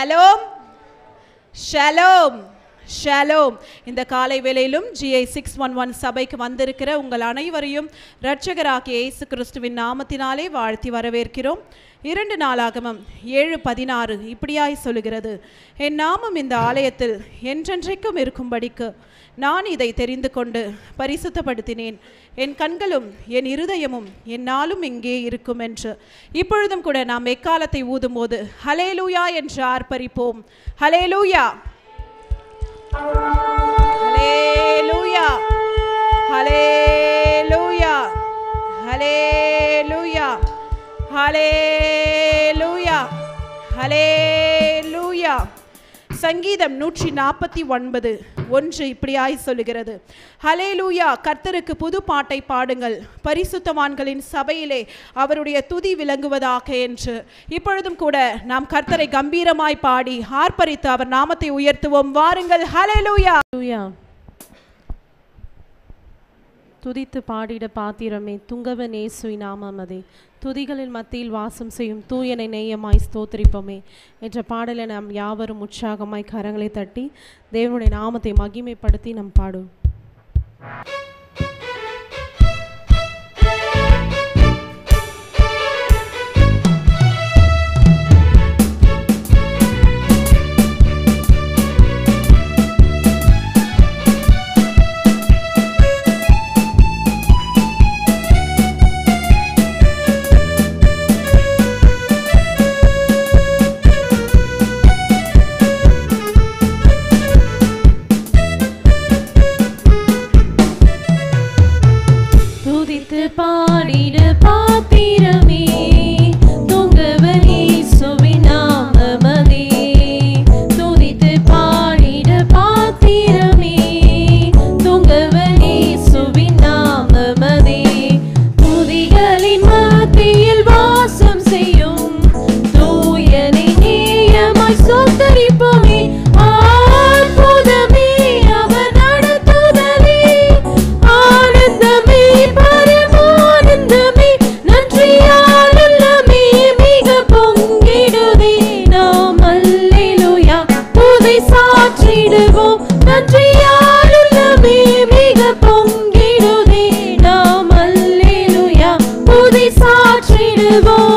Shalom shalom shalom. இந்த காலை வேளையிலும் GI 611 சபைக்கு வந்திருக்கிற உங்கள் அனைவரையும் இரட்சகராகிய இயேசு கிறிஸ்துவின் நாமத்தினாலே வாழ்த்தி வரவேற்கிறோம். 2 நாளாகமம் 7:16 இப்படியாய் சொல்லுகிறது, என் நாமம் இந்த ஆலயத்தில் என்றென்றைக்கும் இருக்கும்படிக்கு நான் இதை தெரிந்து கொண்டு பரிசுத்தப்படுத்தினேன். என் கண்களும் என் இருதயமும் என்னாலும் இங்கே இருக்கும் என்று. இப்பொழுதும் கூட நாம் எக்காலத்தை ஊதும்போது ஹல்லேலூயா என்று ஆர்ப்பரிப்போம். ஹல்லேலூயா ஹல்லேலூயா ஹல்லேலூயா ஹல்லேலூயா ஹல்லேலூயா ஹல்லேலூயா. சங்கீதம் 149:1 இப்படியாய் சொல்லுகிறது, ஹல்லேலூயா, கர்த்தருக்கு புது பாட்டை பாடுங்கள், பரிசுத்தவான்களின் சபையிலே அவருடைய துதி விளங்குவதாக என்று. இப்பொழுதும் கூட நாம் கர்த்தரை கம்பீரமாய் பாடி ஆர்ப்பரித்து அவர் நாமத்தை உயர்த்துவோம். வாருங்கள், ஹல்லேலூயா. துதித்து பாடிட பாத்திரமே துங்கவன் இயேசுவின் நாமமதே, துதிகளின் மத்தியில் வாசம் செய்யும் தூயனை நேயமாய் ஸ்தோத்திரிப்போமே என்ற பாடலை நாம் யாவரும் உற்சாகமாய் கரங்களை தட்டி தேவனுடைய நாமத்தை மகிமைப்படுத்தி நாம் பாடுவோம். பாடிட பாத்திரமே துங்கவன் இயேசுவின் நாமமதே, துதித்து பாடிட பாத்திரமே துங்கவன் இயேசுவின் நாமமதே, துதிகளின் மத்தியில் வாசம் செய்யும் தூயனை நேயமாய் ஸ்தோத்திரிப்போமே. அற்புதமே அவர் நடத்துதலே, ஆனந்தமே பரமானந்தமே, நன்றியால் உள்ளமே மிக பொங்கிடுதே. நாம் அல்லேலூயா துதி சாற்றிடுவோம், நன்றியால் உள்ளமே மிக பொங்கிடுதே. நாம் அல்லேலூயா துதி சாற்றிடுவோம்.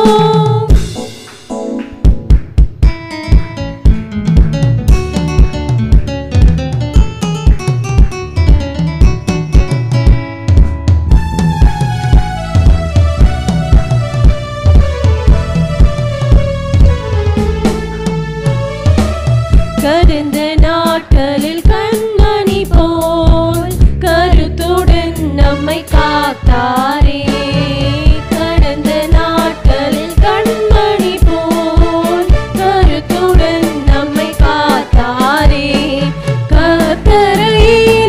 கடந்த நாட்களில் கண்மணி போல் கருத்துடன் நம்மை காத்தாரே, கடந்த நாட்களில் கண்மணி போல் கருத்துடன் நம்மை காத்தாரே, கர்த்தரை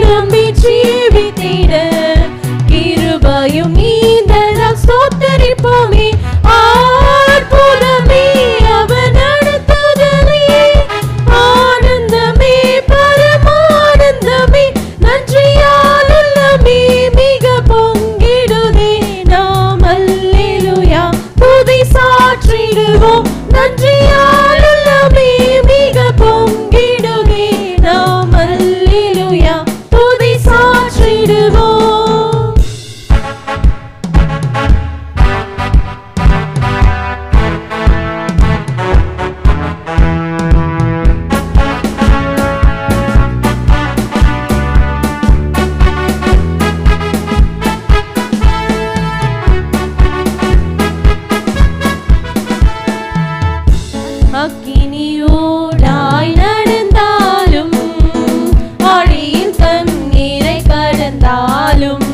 நம்பி ஜீவித்திட கிருபையும் நீந்ததால் ஸ்தோத்திரிப்போமே. அற்புதமே அவர் நடத்துதலே, ஆனந்தமே பரமானந்தமே, நன்றியால் உள்ளமே மிக பொங்கிடுதே. நாம் அல்லேலூயா துதி சாற்றிடுவோம், நன்றியால் உள்ளமே மிக பொங்கிடுதே. நாம் அல்லேலூயா துதி சாற்றிடுவோம். அக்கினியோடாய் நடந்தாலும் ஆழியின் தண்ணீரை கடந்தாலும்,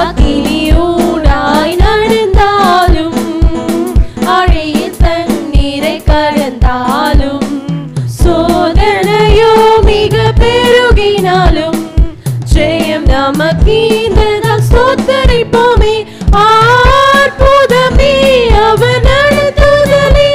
அக்கினியோடாய் நடந்தாலும் ஆழியின் தண்ணீரை கடந்தாலும், சோதனையோ மிக பெருகினாலும் ஜெயம் நமக்கீந்ததால் ஸ்தோத்திரிப்போமே. அற்புதமே அவர் நடத்துதலே,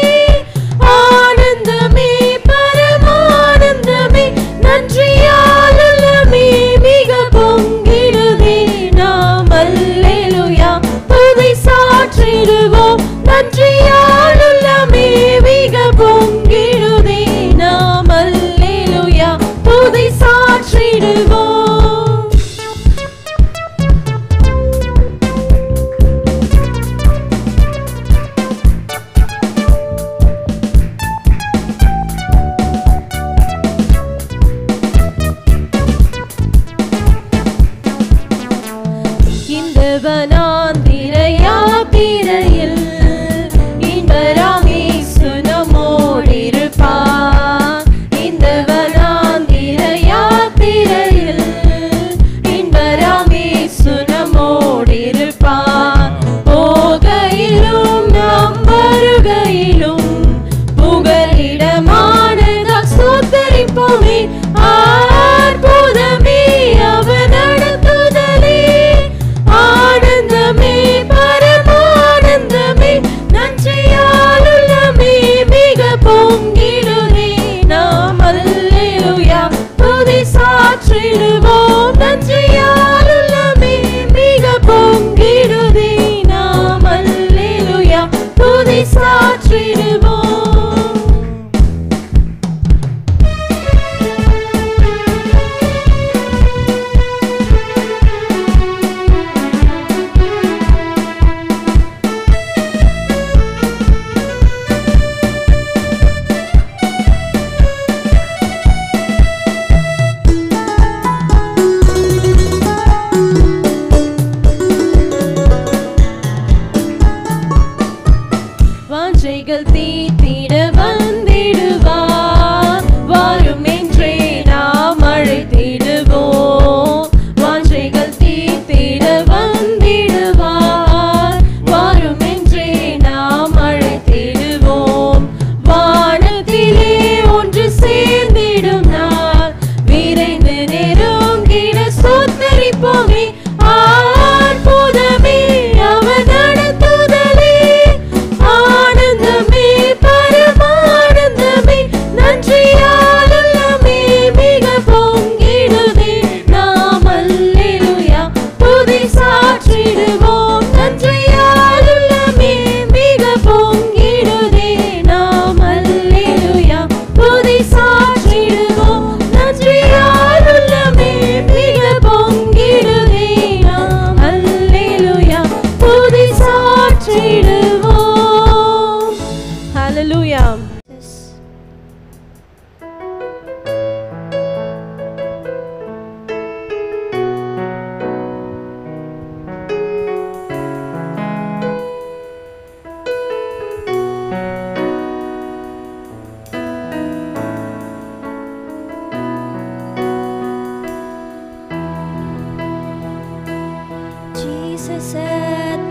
ஆனந்தமே பரமானந்தமே, நன்றியால் உள்ளமே மிக பொங்கிடுதே. நாம் அல்லேலூயா துதி சாற்றிடுவோம், நன்றியால் உள்ளமே மிக பொங்கிடுதே.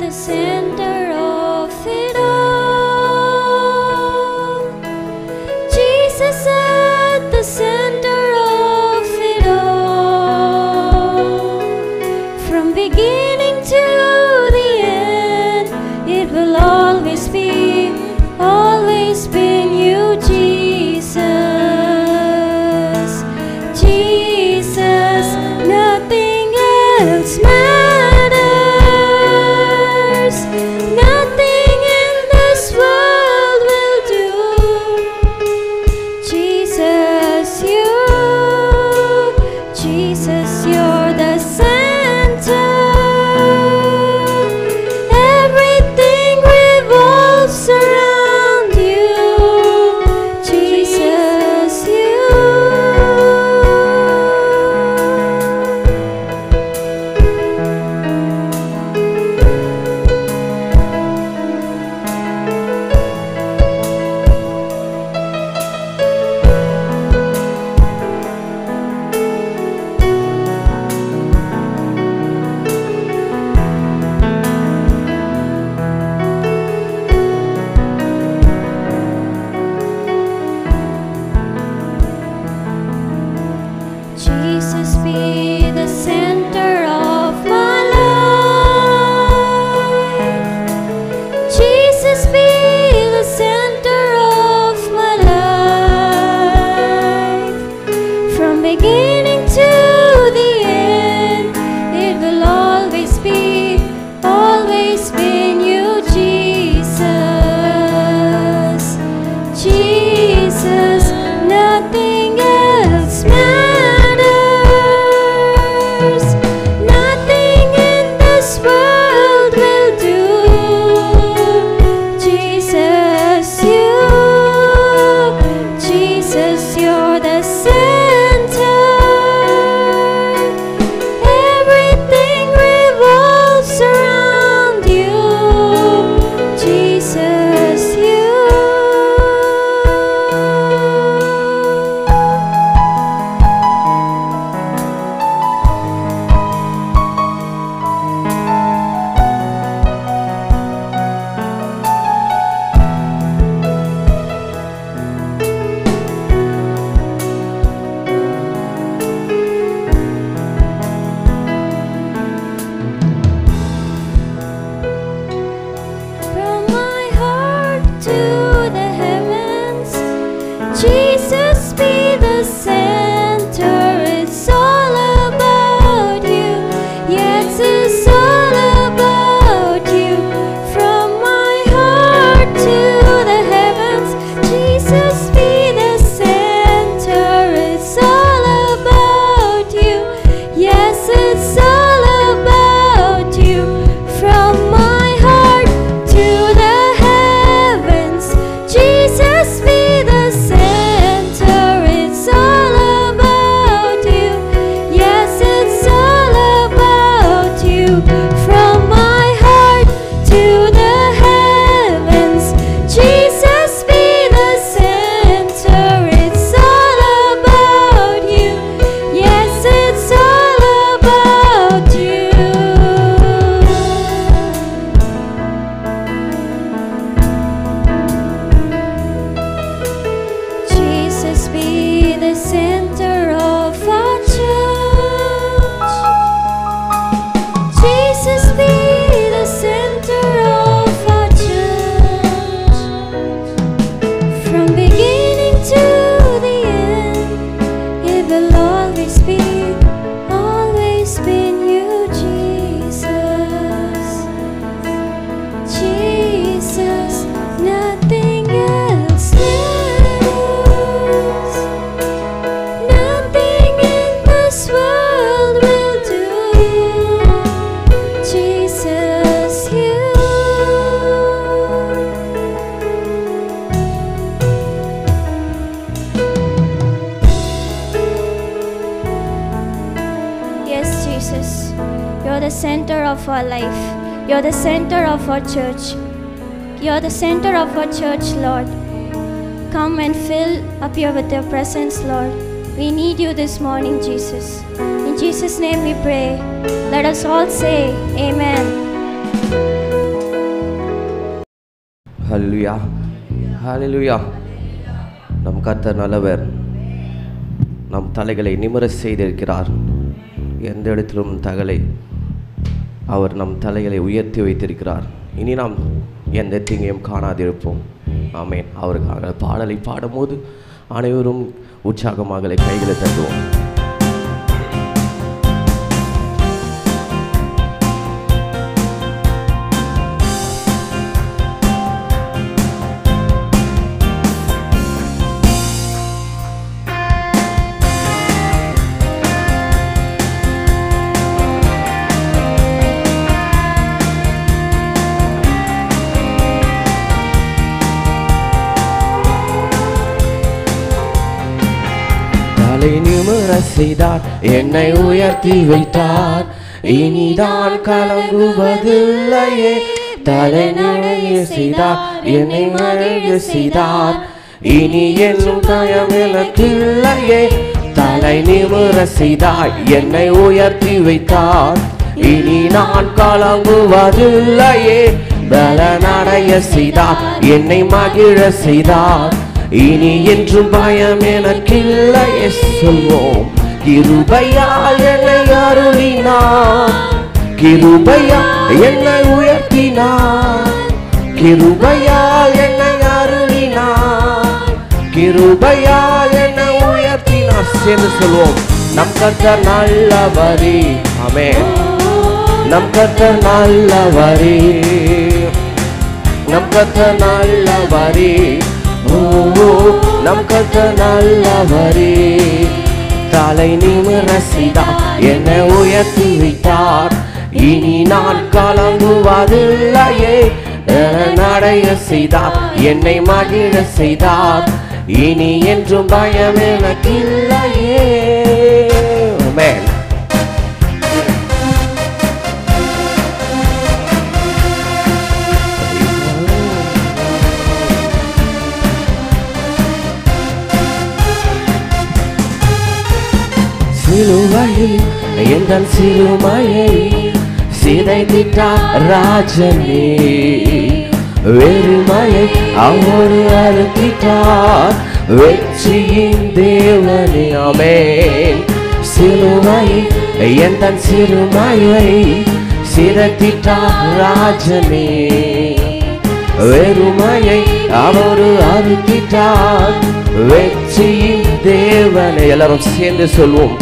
the center of it all. Jesus at the center of it all. From beginning to the end, it will always be you, Jesus. Jesus, nothing else matters. Nothing in this world will do. Jesus, you're the center. Everything revolves around you. Jesus be the center of my life. Jesus be the center of my life. From beginning to the end, it will always been you, Jesus. Jesus, nothing else matters. Nothing in this world will do. Jesus, you're the center. Everything revolves around you. Jesus, from my heart to the heavens, Jesus be the center. It's all about you. Yes, it's all about you. From my heart to the heavens, Jesus be the center. It's all about you. Yes, it's all about you. From my heart to the heavens, Jesus be the center. It's all about you. Yes, it's all about you. From my heart to the heavens, Jesus be the center. It's all about you. Yes, it's all about you. Jesus be the center of our church. Jesus be the center of our church. From beginning to the end, it will always been you, Jesus. Jesus, nothing else matters. Nothing in this world will do. Jesus, Yes, Jesus, you're the center of our life. You're the center of our church. You're the center of our church, Lord. Come and fill up here with your presence, Lord. We need you this morning, Jesus. In Jesus' name we pray. Let us all say, Amen. ஹல்லேலூயா, ஹல்லேலூயா. நம் கர்த்தர் நல்லவர். நம் தலைகளை நிமிர செய்திருக்கிறார். எந்த இடத்திலும் அவர் நம் தலைகளை உயர்த்தி வைத்திருக்கிறார். இனி நாம் எந்த தீங்கையும் காணாதிருப்போம். ஆமென். அவருக்காக பாடலை பாடும்போது அனைவரும் உற்சாகமாக கைகளை தட்டுவோம். நிமிர செய்தார், என்னை உயர்த்தி வைத்தார். இனிதான் கலங்குவதில்லையே. தலை நிமிர செய்தார், என்னை மகிழ செய்தார். இனி என்னும் காயம் எனக்கில்லையே. தலை நிமிர செய்தார், என்னை உயர்த்தி வைத்தார். இனி நான் கலங்குவதில்லையே. பலனடைய செய்தார், என்னை மகிழ செய்தார். இனி என்றும் பயம் எனக்கில்லையே. சொல்வோம். கிருபையால் என்னை அருளினார், கிருபையால் என்னை உயர்த்தினார். கிருபையால் என்னை அருளினார், கிருபையால் என்னை உயர்த்தினார். சேர்ந்து சொல்வோம். நம் கர்த்தர் நல்லவரே. ஆமென். நம் கர்த்தர் நல்லவரே, நம் கர்த்தர் நல்லவரே. நம் கர்த்தர் நல்லவரே. தலை நிமிர செய்தார், என்னை உயர்த்தி வைத்தார். இனி நான் கலங்குவதில்லையே. நடைய செய்தார், என்னை மகிழ செய்தார். இனி என்றும் பயம் எனக்கில்லையே. ஆமென். சிலுவையில் எங்கள் சிறுமையை சிதைத்திட்டார் ராஜனே. வெறுமையை அவரு அறுத்திட்டார், வெற்றியின் தேவனே. ஆமென். சிலுவையில் எங்கள் சிறுமையை சிதைத்திட்டார் ராஜனே. வெறுமையை அவரு அறுத்திட்டார், வெற்றியின் தேவனே. எல்லாரும் சேர்ந்து சொல்வோம்.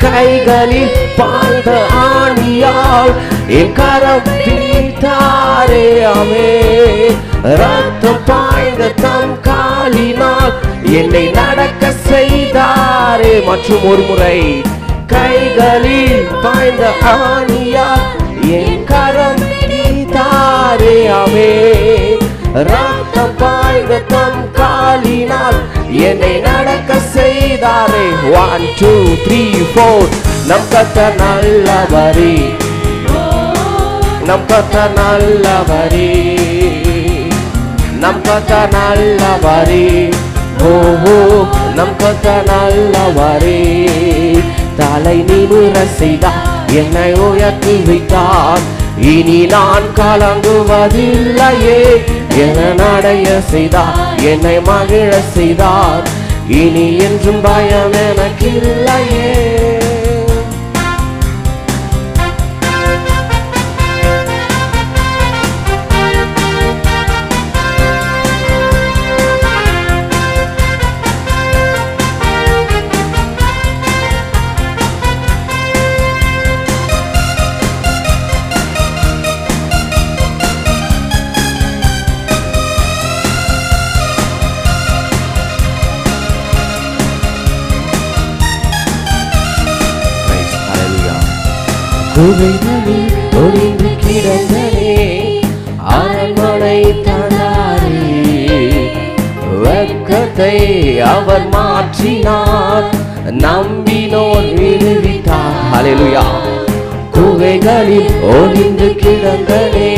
கைகளில் பாய்ந்த ஆணியால் என் கரம் பிடித்தாரே. ஆமென். ரத்தம் பாய்ந்த தம் காலினால் என்னை நடக்க செய்தாரே. மற்றும் ஒரு முறை. கைகளில் பாய்ந்த ஆணியால் என் கரம் பிடித்தாரே. ஆமென். ரத்தம் பாய்ந்த தம் காலினால் என்னை நடக்க செய்தாரே. 1 2 3 4. நம் கர்த்தர் நல்லவரே, நம் கர்த்தர் நல்லவரே, நம் கர்த்தர் நல்லவரே. நம் கர்த்தர் நல்லவரே. தலை நிமிர செய்தார், என்னை உயர்த்தி வைத்தார். இனி நான் கலங்குவதில்லையே. என நடைய செய்தார், என்னை மகிழ செய்தார். இனி என்றும் பயம் எனக்கில்லையே. குகைகளில் ஒளிந்து கிடந்தனே, அரண்மனை தந்தாரே. வெட்கத்தை அவர் மாற்றினார், நம்பினோர் விடுவித்தார். ஹல்லேலூயா. குகைகளில் ஒளிந்து கிடந்தனே,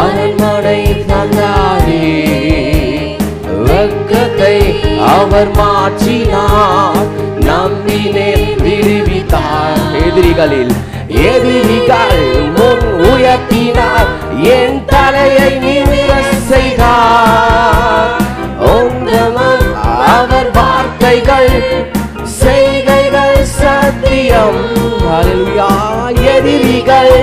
அரண்மனை தந்தாரே. வெட்கத்தை அவர் மாற்றினார், நம்பினேன் விடுவித்தார். எதிரிகள் முன் உயர்த்தினார், என் தலையை நிமிர செய்தார். ஒன்றமும் அவர் வார்த்தைகள் செய்கைகள் சத்தியம். ஹல்லேலூயா. எதிரிகள்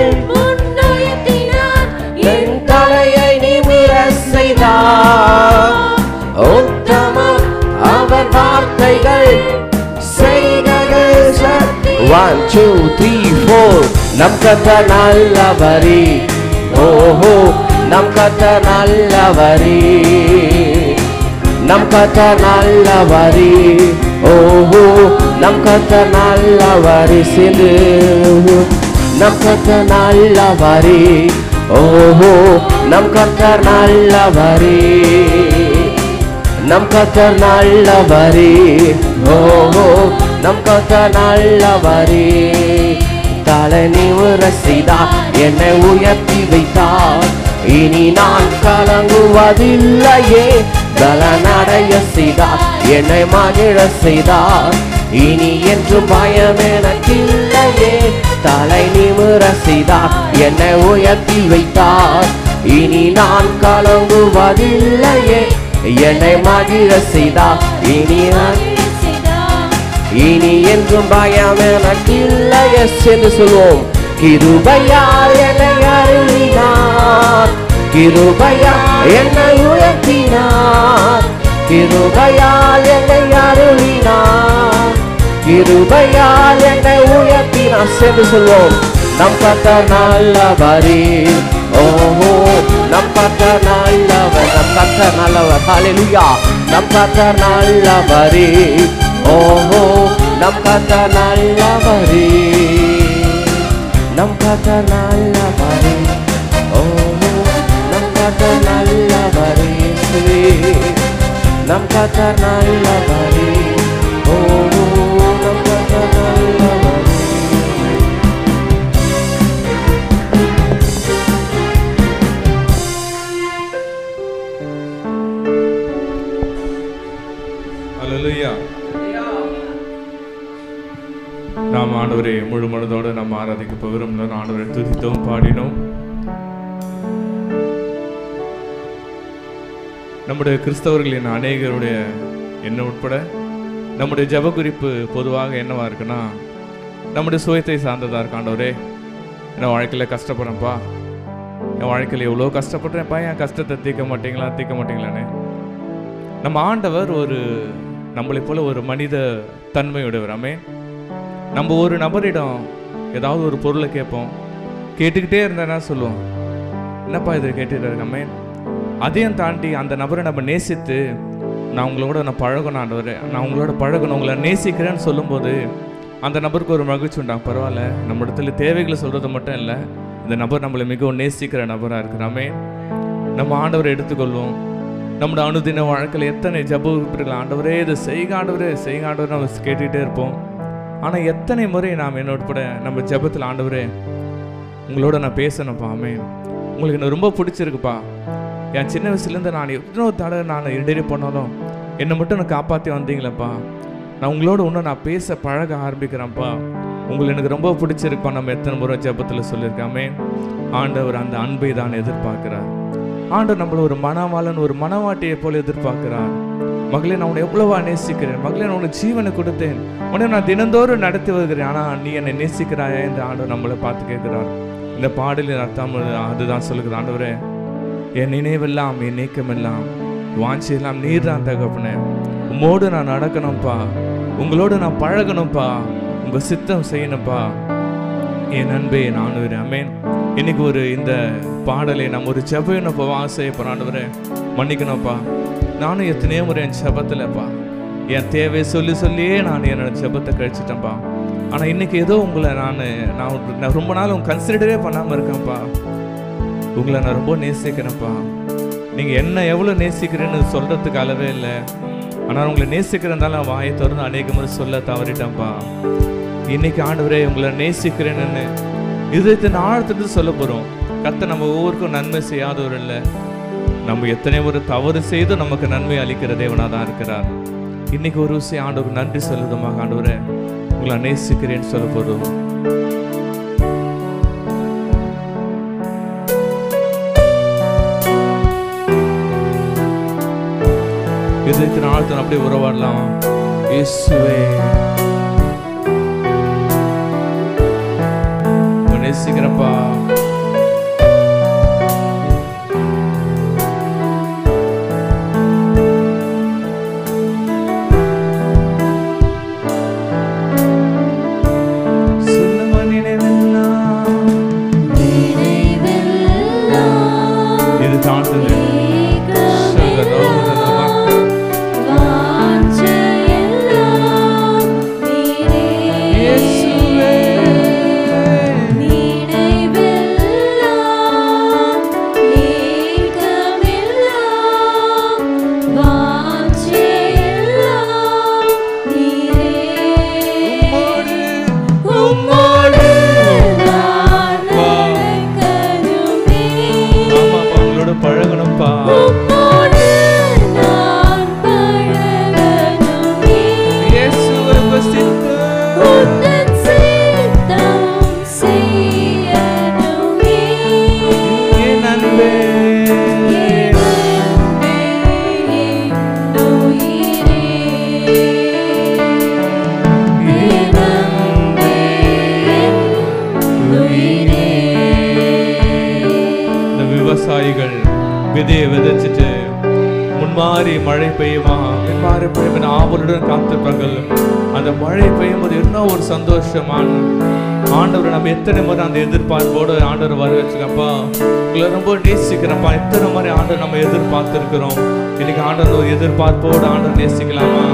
என் தலையை நிமிர செய்தார். உத்தமம் அவர் வார்த்தைகள் செய்கைகள் சத்தியம். 1 2 3 4 நம் கர்த்தர் நல்லவரே. ஓஹோ நம் கர்த்தர் நல்லவரே, நம் கர்த்தர் நல்லவரே. ஓஹோ நம் கர்த்தர் நல்லவரே. சேர்ந்து நம் கர்த்தர் நல்லவரே. ஓஹோ நம் கர்த்தர் நல்லவரே, நம் கர்த்தர் நல்லவரே. ஓஹோ நம் கர்த்தர் நல்லவரே. தலை நிமிர செய்தார், என்னை உயர்த்தி வைத்தார். இனி நான் கலங்குவதில்லையே. பலனடைய செய்தார், என்னை மகிழ செய்தார். இனி என்று பயம் எனக்கில்லையே. தலை நிமிர செய்தார், என்னை உயர்த்தி வைத்தார். இனி நான் கலங்குவதில்லையே. என்னை மகிழ செய்தார். இனி என்றும் பயம் எனக்கில்லையே என்று சொல்வோம். கிருபையால் என்னை அருளினார், கிருபையால் என்னை உயர்த்தினார். கிருபையால் என்னை அருளினார், கிருபையால் என்னை உயர்த்தினார். சேர்ந்து சொல்வோம். நம் கர்த்தர் நல்லவரே. ஓஹோ நம் கர்த்தர் நல்லவர், நம் கர்த்தர் நல்லவர். ஹல்லேலூயா. நம் கர்த்தர் நல்லவரே. ஓஹோ நம் கர்த்தர் நல்லவரே, நம் கர்த்தர் நல்லவரே. ஓஹோ நம் கர்த்தர் நல்லவரே, நம் கர்த்தர் நல்லவரே. ஓஹோ நம் கர்த்தர் நல்லவரே. ஹல்லேலூயா. நாம் ஆண்டவரை முழு மனதோடு நாம் ஆராதிக்க போகிறோம். ஆண்டவரை துதித்தோம், பாடினோம். நம்முடைய கிறிஸ்தவர்களின் அநேகருடைய என்ன உட்பட நம்முடைய ஜெப குறிப்பு பொதுவாக என்னவா இருக்குன்னா, நம்முடைய சுயத்தை சார்ந்ததாக இருக்கு. ஆண்டவரே என் வாழ்க்கையில் கஷ்டப்படுறேன்ப்பா, என் வாழ்க்கையில் எவ்வளோ கஷ்டப்படுறேன்ப்பா, என் கஷ்டத்தை தீர்க்க மாட்டீங்களான்னு. நம்ம ஆண்டவர் ஒரு நம்மளை போல ஒரு மனித தன்மையுடையவர். ஆமென். நம்ம ஒரு நபரிடம் ஏதாவது ஒரு பொருளை கேட்போம், கேட்டுக்கிட்டே இருந்தேன்னா சொல்லுவோம், என்னப்பா இதை கேட்டுட்டு இருக்கமே. அதையும் தாண்டி அந்த நபரை நம்ம நேசித்து, நான் உங்களோட பழகணும் ஆண்டவரே, நான் உங்களோட பழகணும், உங்களை நேசிக்கிறேன்னு சொல்லும்போது அந்த நபருக்கு ஒரு மகிழ்ச்சி உண்டாங்க. பரவாயில்ல, நம்ம இடத்துல தேவைகளை சொல்கிறது மட்டும் இல்லை, இந்த நபர் நம்மளை மிகவும் நேசிக்கிற நபராக இருக்கிறாமே. நம்ம ஆண்டவரை எடுத்துக்கொள்வோம். நம்மளோட அனுதின வாழ்க்கையில் எத்தனை ஜெப உறுப்பினர்கள் ஆண்டவரே இதை செய்க ஆண்டவரே செய்க ஆண்டவரே நம்ம கேட்டுக்கிட்டே இருப்போம். ஆனால் எத்தனை முறை நாம் என்னோட கூட நம்ம ஜெபத்தில், ஆண்டவரே உங்களோட நான் பேசணும்ப்பா, ஆமென், உங்களுக்கு என்ன ரொம்ப பிடிச்சிருக்குப்பா, என் சின்ன வயசுலேருந்து நான் எவ்வளோ தடவை நான் இடறி பண்ணாலும் என்னை மட்டும் நான் காப்பாற்றி வந்தீங்களேப்பா, நான் உங்களோட இன்னும் நான் பேச பழக ஆரம்பிக்கிறேன்ப்பா, உங்களுக்கு எனக்கு ரொம்ப பிடிச்சிருப்பா. நம்ம எத்தனை முறை ஜெபத்தில் சொல்லியிருக்காமே. ஆண்டவர் அந்த அன்பை தான் எதிர்பார்க்கிறார். ஆண்டவர் நம்மளை ஒரு மணவாளன் ஒரு மணவாட்டியை போல எதிர்பார்க்கிறார். மகளே நான் உன்னை எவ்வளவா நேசிக்கிறேன், மகளே நான் உனக்கு ஜீவனை கொடுத்தேன், உன்னை நான் தினந்தோறும் நடத்தி வருகிறேன், ஆனால் நீ என்னை நேசிக்கிறாயே என்று ஆண்டவர் நம்மளை பார்த்து கேட்கிறார். இந்த பாடலின் அர்த்தம் அதுதான் சொல்லுகிறது. ஆண்டவரே என் நினைவெல்லாம் என் நீக்கமெல்லாம் வாஞ்சியெல்லாம் நீர் தான் தகப்பனே, உம்மோடு நான் நடக்கணும்ப்பா, உங்களோடு நான் பழகணும்ப்பா, உங்கள் சித்தம் செய்யணும்ப்பா, என் அன்பே நான் ஆமென். இன்னைக்கு ஒரு இந்த பாடலை நம்ம ஒரு ஜெபனப்பா ஆசைப்போம். ஆண்டவரே மன்னிக்கணும்ப்பா, நானும் எத்தனையோ முறை என் ஜெபத்தில்ப்பா என் தேவையை சொல்லியே நான் என்னோட ஜெபத்தை கழிச்சிட்டேன்ப்பா. ஆனால் இன்னைக்கு ஏதோ உங்களை நான் ரொம்ப நாள் உங்க கன்சிடரே பண்ணாமல் இருக்கேன்ப்பா. உங்களை நான் ரொம்ப நேசிக்கிறேன்ப்பா. நீங்கள் என்ன எவ்வளோ நேசிக்கிறேன்னு சொல்கிறதுக்கு அளவே இல்லை. ஆனால் உங்களை நேசிக்கிறதால நான் வாயை திறந்து அநேக முறை சொல்ல தவறிட்டேன்ப்பா. இன்னைக்கு ஆண்டவரே உங்களை நேசிக்கிறேன்னு இதயத்தின் ஆழத்துட்டு சொல்ல போகிறோம். கர்த்தர் நம்ம ஒவ்வொருக்கும் நன்மை செய்யாதவர் இல்லை. நம்ம எத்தனை ஒரு தவறு செய்து நமக்கு நன்மை அளிக்கிற தேவனாக தான் இருக்கிறார். இன்னைக்கு ஒரு விஷயம் ஆண்டவருக்கு நன்றி சொல்லுதமாக, ஆண்டவரே உங்களை நேசிக்கிறேன்னு சொல்ல போகிறோம். இதயத்தின் ஆழத்தில் அப்படியே உறவாடலாம். இயேசுவே நேசிக்கிறப்பா. விதையை விதைச்சிட்டு முன்மாறி மழை பெய்யுமா பின்மாறி பெய்யும் ஆவலுடன் காத்திருப்பார்கள். அந்த மழை பெய்யும் போது என்ன ஒரு சந்தோஷமான ஆண்டவர். நம்ம எத்தனை முறை அந்த எதிர்பார்ப்போடு ஆண்டவர் வர வச்சுக்கப்பா, உங்களை ரொம்ப நேசிக்கிறப்பா. எத்தனை முறை ஆண்டவர் நம்ம எதிர்பார்த்திருக்கிறோம். இன்னைக்கு ஆண்டவர் ஒரு எதிர்பார்ப்போடு ஆண்டவர் நேசிக்கலாமா?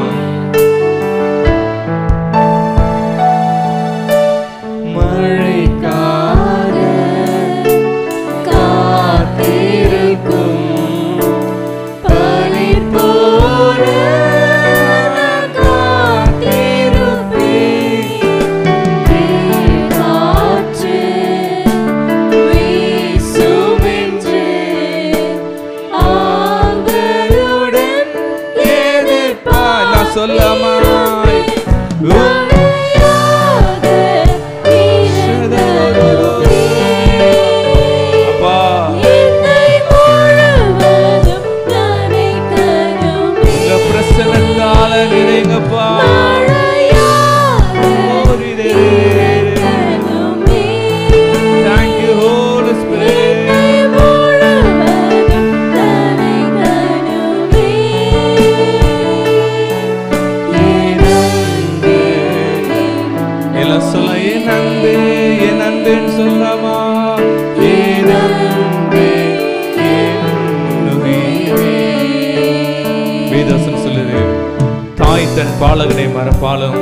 பாலகனை மறப்பாலும்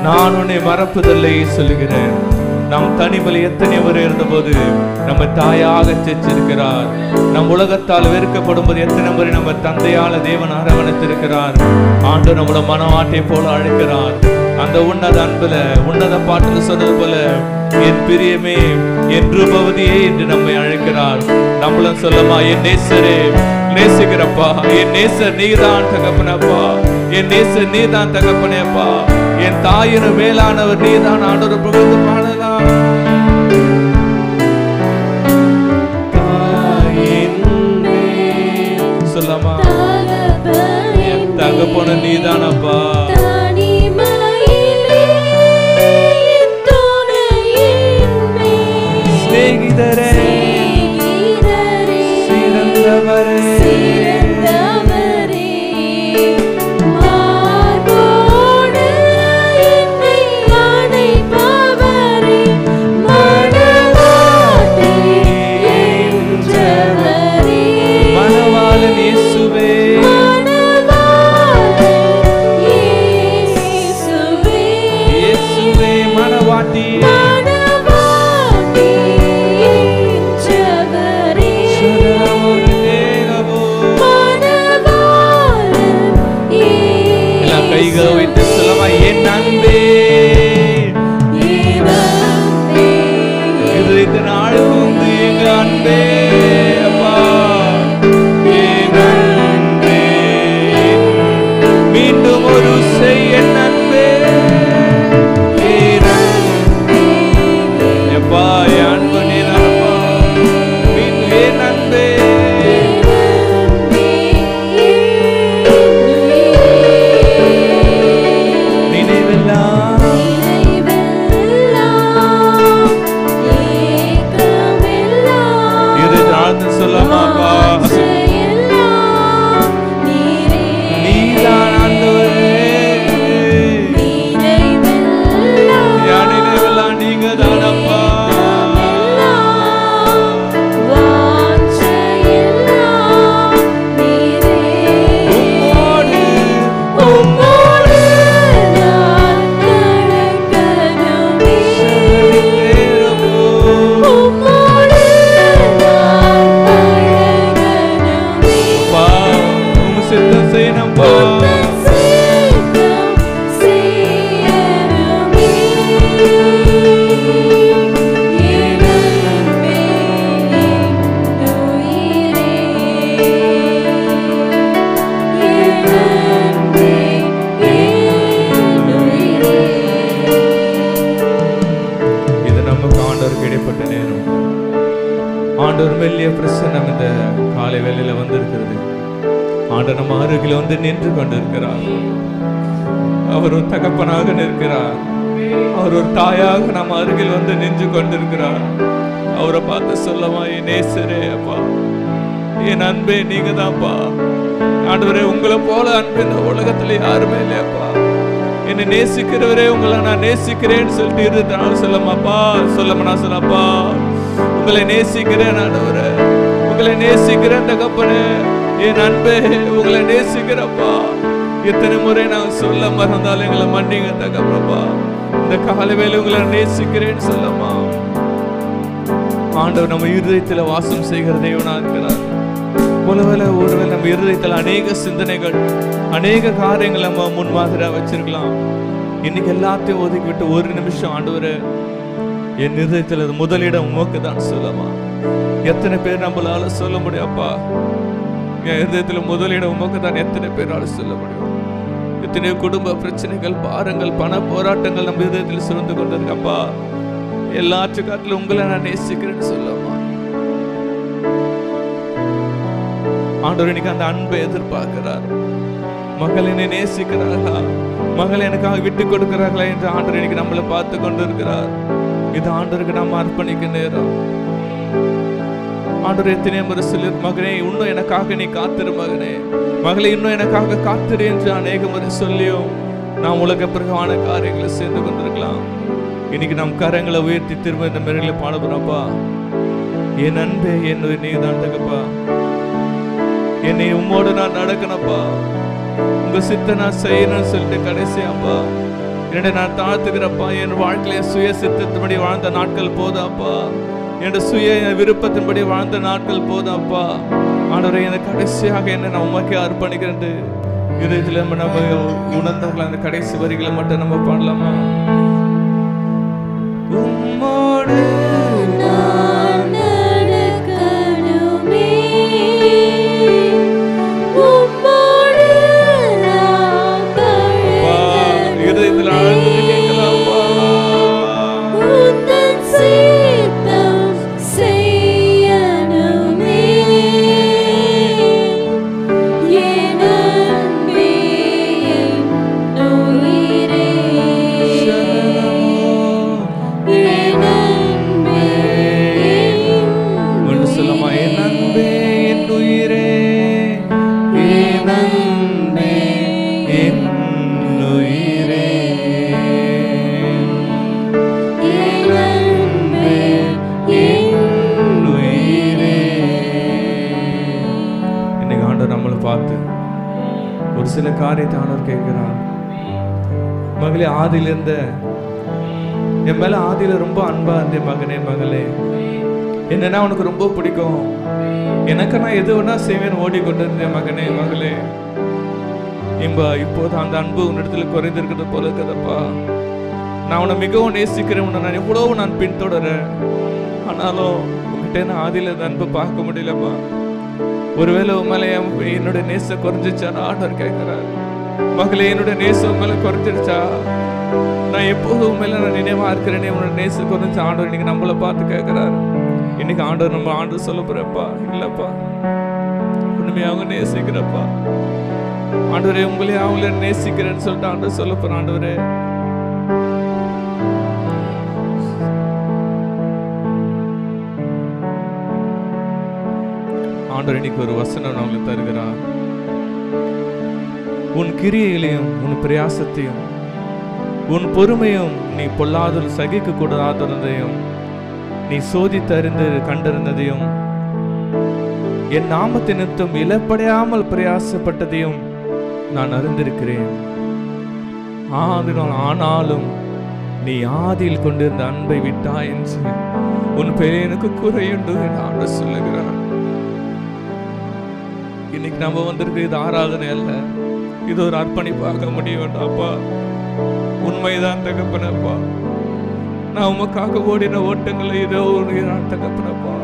நான் உன்னை மறப்பதில்லை சொல்லுகிறேன். நாம் தனிமலை எத்தனை முறை இருந்தபோது நம்ம தாயாக செச்சிருக்கிறார். நம் உலகத்தால் வெறுக்கப்படும் போது எத்தனை முறை நம்ம தந்தையால தேவன் அரவணைத்திருக்கிறார். ஆண்டு நம்மளோட மனவாட்டை போல அழைக்கிறார். அந்த உன்னத அன்புல உன்னத பாட்டுல சொன்னது போல என் பிரியமே என் ரூபவதியே என்று நம்மை அழைக்கிறார். நம்மளும் சொல்லமா, என் நேசரே நேசிக்கிறப்பா, என் நேசர் நீதான் தகப்பனப்பா, என் நேசர் நீதான் தகப்பனேப்பா, என் தாயினும் மேலானவர் நீதான். ஆண்டவர் புகழ்ந்து பாடலாம். சொல்லமா, என் தகப்பன நீதானப்பா. சிநேகிதரே சிறந்தவரே மார்போடு என்னை அணைப்பவரே ஆண்டவர் மெல்லிய பிரசன்னம் இந்த காலை வேளையில வந்திருக்கிறது. ஆண்டவர் நம்ம அருகில் வந்து நின்று கொண்டிருக்கிறார். அவர் ஒரு தகப்பனாக நிற்கிறார். அவர் ஒரு தாயாக நம்ம அருகில் வந்து நின்று கொண்டிருக்கிறார். அவரை பார்த்து சொல்லமா, என் நேசரே அப்பா, என் அன்பே நீங்க தான்ப்பா. ஆண்டவரே, உங்களை போல அன்பு இந்த உலகத்துல யாருமே இல்லையாப்பா. என்னை நேசிக்கிறவரே, உங்களை நான் நேசிக்கிறேன்னு சொல்லிட்டு இருந்தாலும் சொல்லமாப்பா, சொல்லமா சொல்லப்பா, உங்களை நேசிக்கிறேன் ஆண்டவரே, உங்களை நேசிக்கிறேன் தகப்பனே, என் அன்பே உங்களை நேசிக்கிறப்பா. எத்தனை முறை நான் சொல்ல மறந்தாலும் எங்களை மன்னிங்க தகப்பனப்பா. இந்த காலை வேளை உங்களை நேசிக்கிறேன்னு சொல்லமா. ஆண்டவர் நம்ம இருதயத்தில் வாசம் செய்கிற தேவனா இருக்கிறார். ஒருவேளை நம்ம இருதயத்தில் அநேக சிந்தனைகள், அநேக காரியங்கள் நம்ம முன்மாதிரியா வச்சிருக்கலாம். இன்னைக்கு எல்லாத்தையும் ஒதுக்கிவிட்டு ஒரு நிமிஷம் ஆண்டவரே, என் இருதயத்தில் அது முதலிடம் உமக்கு தான் சொல்லமா. எத்தனை பேர் நம்மளால சொல்ல முடியாப்பா, என் இருதயத்தில் முதலிடம் உமக்கு தான் எத்தனை பேரால சொல்ல முடியும். எத்தனையோ குடும்ப பிரச்சனைகள், பாரங்கள், பண போராட்டங்கள் நம்ம இருதயத்தில் சுரந்து கொண்டிருக்கப்பா. எல்லாற்று காட்டிலும் உங்களை நான் நேசிக்கிறேன்னு சொல்லமா. ஆண்டவர் இன்னைக்கு அந்த அன்பை எதிர்பார்க்கிறார். மகள் என்னை நேசிக்கிறார்களா, மகள் எனக்காக விட்டு கொடுக்கிறார்களா என்று ஆண்டவர் இன்னைக்கு நம்மளை பார்த்து கொண்டு இருக்கிறார். இது ஆண்டவருக்கு நம்ம அர்ப்பணிக்க நேரம். ஆண்டவர் எத்தனை முறை சொல்லி, மகனே இன்னும் எனக்காக நீ காத்திரு, மகனே மகளை இன்னும் எனக்காக காத்திரு என்று அநேக முறை சொல்லியும் நாம் உலக பிறகான காரியங்களை சேர்ந்து கொண்டிருக்கலாம். இன்னைக்கு நம் கரங்களை உயர்த்தி திரும்ப இந்த மேடையில பாடுறோம்ப்பா. என் அன்பே என் நீ தான் தகப்பா, என்னை உம்மோடு நான் நடக்கணும்ப்பா, உங்க சித்த நான் செய்யணும்னு சொல்லிட்டு கடைசியாப்பா என்னை நான் தாழ்த்துக்கிறப்பா. என் வாழ்க்கையில சுய சித்தத்தின்படி வாழ்ந்த நாட்கள் போதாப்பா, என் சுய விருப்பத்தின்படி வாழ்ந்த நாட்கள் போதாப்பா. ஆண்டவரே, எனக்கு கடைசியாக என்ன நான் உமக்கே அர்ப்பணிக்கிறேன் இதயத்துல நம்ம உணர்ந்தாங்களா? அந்த கடைசி வரிகளை மட்டும் நம்ம பாடலாமா? உம்மோடு நான் நடக்கணுமே, உம்மோடு நான் பழகணுமே, இதயத்தில் ஆழ்ந்து கேட்கலாம்ப்பா. உந்தன் சித்தம் செய்யணுமே, என் அன்பே என் உயிரே, என் அன்பே என் ஒன்று சொல்லமா, என் அன்பே என் உயிரே, என் அன்பே என் உயிரே, என் அன்பே என் உயிரே. இன்னைக்கு ஆண்டவர் நம்மளை பார்த்து ஒரு சில காரியத்தை ஆண்டவர் கேட்கிறார். மகளே, ஆதியில இருந்த என் மேல ஆதியில ரொம்ப அன்பா இருந்தேன் மகனே, மகளே, என்னன்னா உனக்கு ரொம்ப பிடிக்கும், எனக்கு நான் எது வேணா செய்வேன் ஓடிக்கொண்டு இருந்தேன் மகனே, மகளே. இப்போது அந்த அன்பு உன்னிடத்துல குறைந்திருக்கிறது போல இருக்குதப்பா. நான் உன்னை மிகவும் நேசிக்கிறேன், உன்னை நான் எவ்வளவு நான் பின்தொடரேன். ஆனாலும் உங்ககிட்ட நான் ஆதியில அந்த அன்பு பார்க்க முடியலப்பா. ஒருவேளை உன் மேல என்னுடைய நேசம் குறைஞ்சிச்சான்னு ஆண்டவர் கேட்கிறார். மகளே, என்னுடைய நேசம் மேல குறைஞ்சிருச்சா? நான் எப்போதும் உன் மேல நான் நினைவா இருக்கிறேனே, உன்னோட நேசம் குறைஞ்ச ஆண்டவர் இன்னைக்கு நம்மளை பார்த்து கேட்கிறாரு. இன்னைக்கு ஆண்டவர் நம்ம ஆண்டவர் சொல்ல போறப்பா, இல்லப்பா உண்மையாக நேசிக்கிறப்பா ஆண்டவரே, உங்களே அவங்கள நேசிக்கிறேன்னு சொல்லிட்டு ஆண்டவர் சொல்ல போற. ஆண்டவரே, ஆண்டவர் இன்னைக்கு ஒரு வசனம் அவங்களுக்கு தருகிறார். உன் கிரியைகளையும் உன் பிரயாசத்தையும் உன் பொறுமையும் நீ பொல்லாத சகிக்க கூடாததையும் நீ சோதித்தறிந்து கண்டறிந்ததையும் என் நாமத்தை நிமித்தம் இழப்படையாமல் பிரயாசப்பட்டதையும் நான் அறிந்திருக்கிறேன். ஆனாலும் நீ ஆதியில் கொண்டிருந்த அன்பை விட்டாய் என்று உன் பெயர் எனக்கு குறையுண்டு என்று சொல்லுகிறான். இன்னைக்கு நம்ம வந்திருக்கு இது ஆராதனை அல்ல, இது ஒரு அர்ப்பணிப்பாக முடிய வேண்டாப்பா. உண்மைதான் தகப்பனப்பா, நான் உமக்காக ஓடின ஓட்டங்களை இதோ ஒரு தகப்பனப்பா.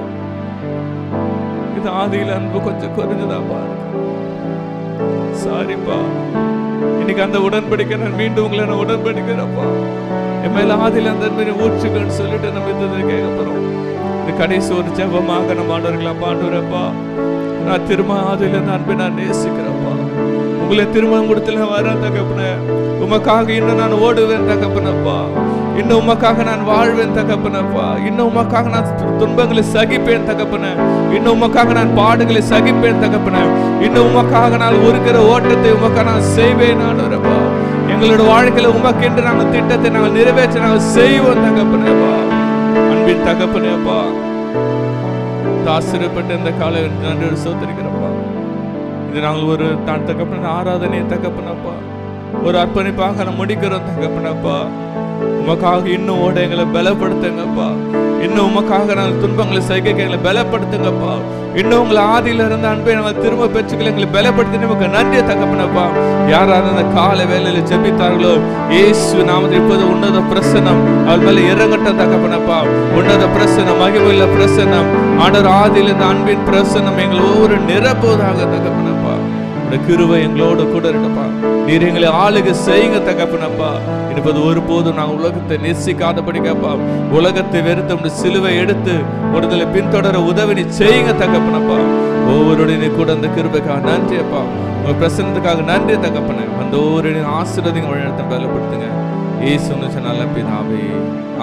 இது ஆதியில் அன்பு கொஞ்சம் குறைஞ்சதாப்பா. சாரிப்பா, இன்னைக்கு அந்த உடன்படிக்கை நான் மீண்டும் உங்களை நான் உடன்படிக்கிறப்பா. என் மேல ஆதியில் அந்த அன்பை ஊற்றுக்கன்னு சொல்லிட்டு நம்ம இந்த கேட்க போறோம். இந்த கடைசி ஒரு ஜெபமாக நம்ம ஆண்டவரப்பா நான் திரும்ப அதிலிருந்து அன்பை நான் நேசிக்கிறேன்ப்பா. உங்களை திருமணம் கொடுத்துல வரேன் தகப்பனே. உமக்காக இன்னும் நான் ஓடுவேன் தகப்பனப்பா. இன்னும் உமக்காக நான் வாழ்வேன் தகப்பனப்பா. இன்னும் உமக்காக நான் துன்பங்களை சகிப்பேன் தகப்பனே. இன்னும் உமக்காக நான் பாடுகளை சகிப்பேன் தகப்பனே. இன்னும் உமக்காக நான் ஒருக்கிற ஓட்டத்தை உமக்காக நான் செய்வேன் ஆண்டவரப்பா. எங்களோட வாழ்க்கையில உமக்கென்று நாங்கள் திட்டத்தை நாங்கள் நிறைவேற்ற நாங்கள் செய்வோம் தகப்பனேப்பா. அன்பின் தகப்பனேப்பா, ஆசிரியப்பட்ட இந்த காலை நன்றி சோதரிக்கிறப்பா. இது நாங்கள் ஒரு தகப்பன ஆராதனை தகப்பனப்பா, ஒரு அர்ப்பணிப்பாக நான் முடிக்கிறோம் தகப்பனப்பா. உமக்காக இன்னும் ஓட எங்களை பலப்படுத்துங்கப்பா. இன்னும் உமக்காக நாங்கள் துன்பங்களை சகிக்க எங்களை பலப்படுத்துங்கப்பா. இன்னும் உங்களை ஆதியில இருந்த அன்பை நாங்கள் திரும்ப பெற்றுக்களை எங்களை பலப்படுத்தி நமக்கு நன்றியை தகப்பனப்பா. யாராவது அந்த கால வேலையில ஜெபித்தார்களோ இயேசு நாமத்தில் இப்போது உன்னத பிரசன்னம் அவள் மேல இறங்கட்டும் தகப்பனப்பா. உன்னத பிரசன்னம், மகிமையுள்ள பிரசன்னம், ஆண்டவர் ஆதியில இந்த அன்பின் பிரசன்னம் எங்களை ஒவ்வொரு நிரப்புவதாக தகப்பனப்பா. கிருபை எங்களோடு கூட இருக்கப்பா. நீர் எங்களை ஆளுகை செய்யுங்க தகப்பனப்பா. இப்போது ஒருபோதும் நாங்கள் உலகத்தை நேசிக்காதபடிக்கப்பா, உலகத்தை வெறுத்து சிலுவை எடுத்து ஒருதலை பின்தொடர உதவி செய்யுங்க தகப்பனப்பா. ஒவ்வொருடைய கூட அந்த கிருபைக்காக நன்றியப்பா. உங்க பிரசன்னத்துக்காக நன்றி தகப்பன. அந்த ஒவ்வொரு ஆசீர்வாதம் வழிநடத்த பலப்படுத்துங்க. இயேசு நல்ல பிதாவே,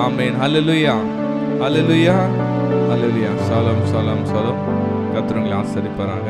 ஆமென். ஹல்லேலூயா, ஹல்லேலூயா, ஹல்லேலூயா. ஷாሎም ஷாሎም ஷாሎም. கர்த்தர் உங்களை ஆசீர்வதிப்பாராக.